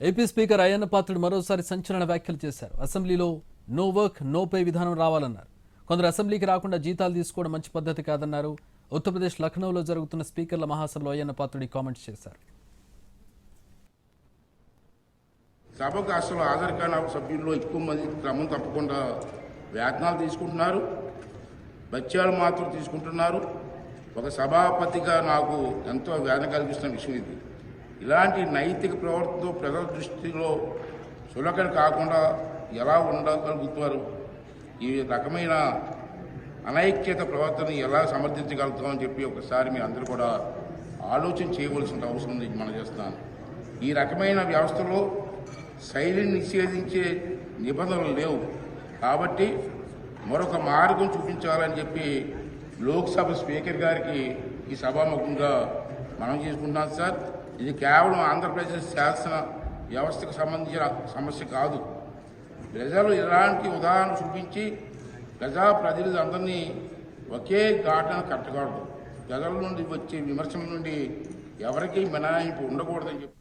AP speaker Ayyanna Patrudu మరోసారి సంచలన వ్యాఖ్యలు చేశారు. అసెంబ్లీలో నో వర్క్ నో పే విధానం రావాలన్నారు. కొందరు అసెంబ్లీకి రాకుండా జీతాలు తీసుకోవడం మంచి పద్ధతి కాదన్నారు. ఉత్తరప్రదేశ్ లక్నోలో జరుగుతున్న స్పీకర్ల మహాసభలో అయ్యన్న పాత్రుడి కామెంట్స్ చేశారు. సభకు అసలు హాజరు కాని సభ్యుల్లో ఎక్కువ మంది క్రమం తప్పకుండా వేతనాలు తీసుకుంటున్నారు, బత్యాలు మాత్రం తీసుకుంటున్నారు. ఒక సభాపతిగా నాకు ఎంతో వేదన కలిగిస్తున్న విషయం ఇది. ఇలాంటి నైతిక ప్రవర్తనతో ప్రజల దృష్టిలో చులకన కాకుండా ఎలా ఉండగలుగుతారు? ఈ రకమైన అనైక్యత ప్రవర్తన ఎలా సమర్థించగలుగుతామని చెప్పి ఒకసారి మీరు అందరూ కూడా ఆలోచన చేయవలసిన అవసరం ఉంది. మనం చేస్తున్నాను. ఈ రకమైన వ్యవస్థలో శైలిని నిషేధించే నిబంధనలు లేవు కాబట్టి మరొక మార్గం చూపించాలని చెప్పి లోక్సభ స్పీకర్ గారికి ఈ సభాముఖంగా మనం చేసుకుంటున్నాం. సార్, ఇది కేవలం ఆంధ్రప్రదేశ్ శాసన వ్యవస్థకు సంబంధించిన సమస్య కాదు. ప్రజలు ఇలాంటి ఉదాహరణ చూపించి ప్రజలందరినీ ఒకే ఘాటన కట్టకూడదు. ప్రజల నుండి వచ్చే విమర్శల నుండి ఎవరికీ మినహాయింపు ఉండకూడదని చెప్పి